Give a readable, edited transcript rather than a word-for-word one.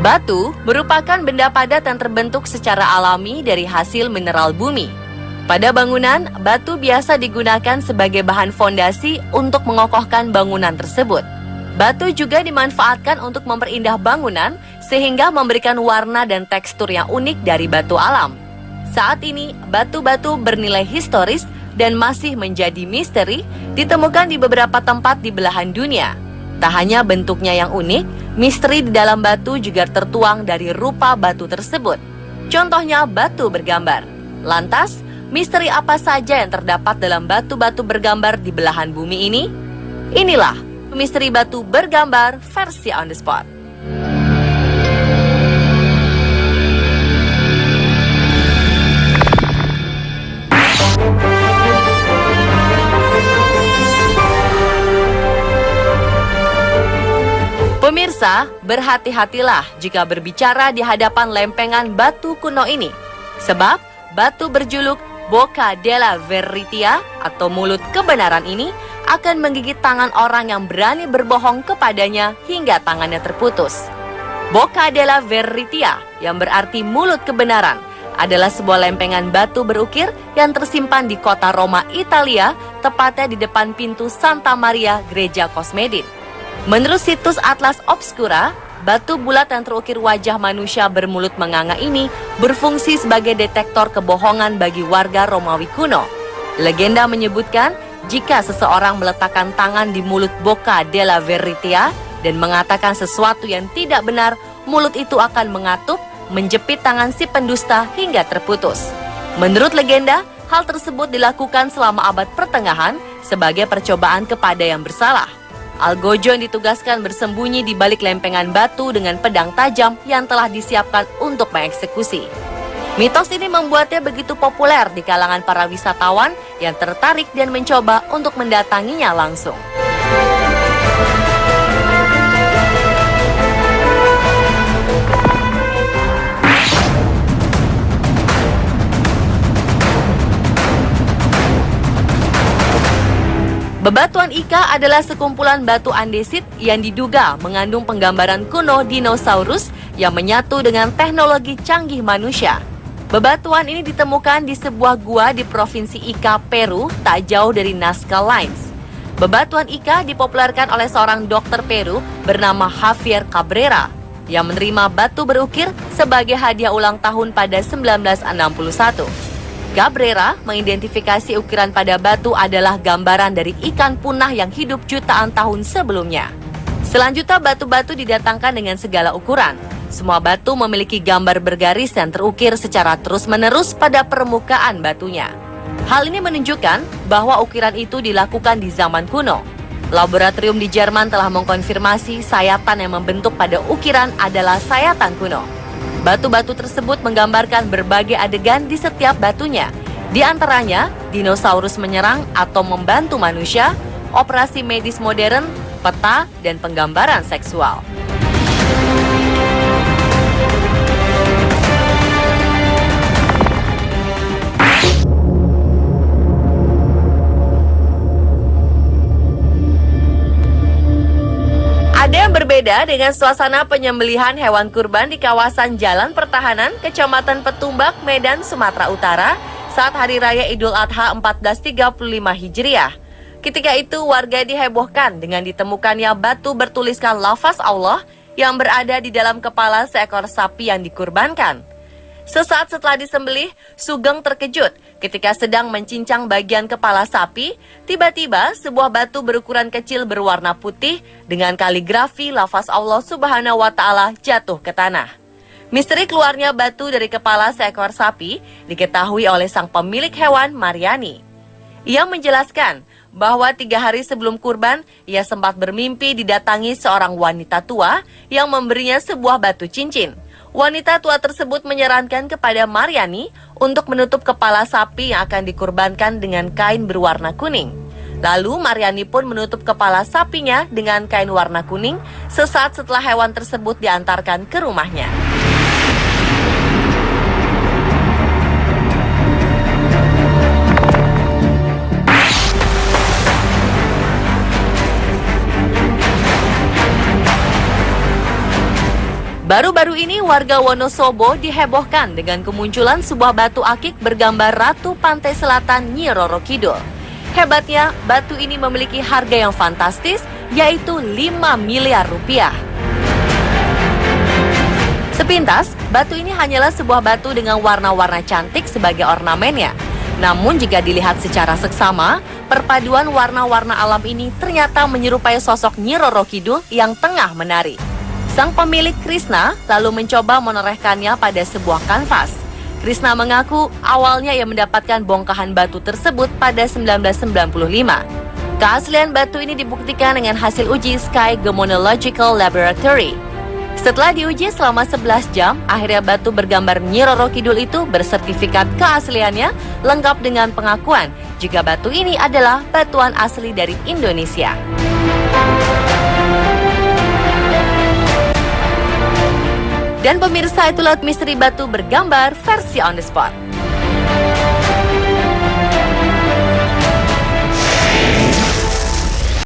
Batu merupakan benda padat yang terbentuk secara alami dari hasil mineral bumi. Pada bangunan, batu biasa digunakan sebagai bahan fondasi untuk mengokohkan bangunan tersebut. Batu juga dimanfaatkan untuk memperindah bangunan sehingga memberikan warna dan tekstur yang unik dari batu alam. Saat ini, batu-batu bernilai historis dan masih menjadi misteri ditemukan di beberapa tempat di belahan dunia. Tak hanya bentuknya yang unik, misteri di dalam batu juga tertuang dari rupa batu tersebut. Contohnya batu bergambar. Lantas, misteri apa saja yang terdapat dalam batu-batu bergambar di belahan bumi ini? Inilah misteri batu bergambar versi on the spot. Pemirsa, berhati-hatilah jika berbicara di hadapan lempengan batu kuno ini. Sebab, batu berjuluk Bocca della Verità atau mulut kebenaran ini akan menggigit tangan orang yang berani berbohong kepadanya hingga tangannya terputus. Bocca della Verità, yang berarti mulut kebenaran, adalah sebuah lempengan batu berukir yang tersimpan di kota Roma, Italia, tepatnya di depan pintu Santa Maria Gereja Cosmedin. Menurut situs Atlas Obscura, batu bulat yang terukir wajah manusia bermulut menganga ini berfungsi sebagai detektor kebohongan bagi warga Romawi kuno. Legenda menyebutkan, jika seseorang meletakkan tangan di mulut Bocca della Verità dan mengatakan sesuatu yang tidak benar, mulut itu akan mengatup, menjepit tangan si pendusta hingga terputus. Menurut legenda, hal tersebut dilakukan selama abad pertengahan sebagai percobaan kepada yang bersalah. Algojo yang ditugaskan bersembunyi di balik lempengan batu dengan pedang tajam yang telah disiapkan untuk mengeksekusi. Mitos ini membuatnya begitu populer di kalangan para wisatawan yang tertarik dan mencoba untuk mendatanginya langsung. Bebatuan Ika adalah sekumpulan batu andesit yang diduga mengandung penggambaran kuno dinosaurus yang menyatu dengan teknologi canggih manusia. Bebatuan ini ditemukan di sebuah gua di Provinsi Ica, Peru, tak jauh dari Nazca Lines. Bebatuan Ika dipopulerkan oleh seorang dokter Peru bernama Javier Cabrera yang menerima batu berukir sebagai hadiah ulang tahun pada 1961. Cabrera mengidentifikasi ukiran pada batu adalah gambaran dari ikan punah yang hidup jutaan tahun sebelumnya. Selanjutnya batu-batu didatangkan dengan segala ukuran. Semua batu memiliki gambar bergaris yang terukir secara terus-menerus pada permukaan batunya. Hal ini menunjukkan bahwa ukiran itu dilakukan di zaman kuno. Laboratorium di Jerman telah mengkonfirmasi sayatan yang membentuk pada ukiran adalah sayatan kuno. Batu-batu tersebut menggambarkan berbagai adegan di setiap batunya. Di antaranya, dinosaurus menyerang atau membantu manusia, operasi medis modern, peta, dan penggambaran seksual. Ada yang berbeda dengan suasana penyembelihan hewan kurban di kawasan Jalan Pertahanan, Kecamatan Petumbak, Medan, Sumatera Utara saat Hari Raya Idul Adha 1435 Hijriah. Ketika itu warga dihebohkan dengan ditemukannya batu bertuliskan lafaz Allah yang berada di dalam kepala seekor sapi yang dikurbankan. Sesaat setelah disembelih, Sugeng terkejut ketika sedang mencincang bagian kepala sapi, tiba-tiba sebuah batu berukuran kecil berwarna putih dengan kaligrafi lafaz Allah Subhanahu wa Ta'ala jatuh ke tanah. Misteri keluarnya batu dari kepala seekor sapi diketahui oleh sang pemilik hewan, Mariani. Ia menjelaskan bahwa 3 hari sebelum kurban, ia sempat bermimpi didatangi seorang wanita tua yang memberinya sebuah batu cincin. Wanita tua tersebut menyarankan kepada Mariani untuk menutup kepala sapi yang akan dikurbankan dengan kain berwarna kuning. Lalu Mariani pun menutup kepala sapinya dengan kain warna kuning sesaat setelah hewan tersebut diantarkan ke rumahnya. Baru-baru ini warga Wonosobo dihebohkan dengan kemunculan sebuah batu akik bergambar Ratu Pantai Selatan Nyi Roro Kidul. Hebatnya, batu ini memiliki harga yang fantastis, yaitu 5 miliar rupiah. Sepintas, batu ini hanyalah sebuah batu dengan warna-warna cantik sebagai ornamennya. Namun jika dilihat secara seksama, perpaduan warna-warna alam ini ternyata menyerupai sosok Nyi Roro Kidul yang tengah menari. Sang pemilik Krishna lalu mencoba menorehkannya pada sebuah kanvas. Krishna mengaku awalnya ia mendapatkan bongkahan batu tersebut pada 1995. Keaslian batu ini dibuktikan dengan hasil uji Sky Gemmological Laboratory. Setelah diuji selama 11 jam, akhirnya batu bergambar Nyi Roro Kidul itu bersertifikat keasliannya lengkap dengan pengakuan jika batu ini adalah batuan asli dari Indonesia. Dan pemirsa, itulah misteri batu bergambar versi on the spot.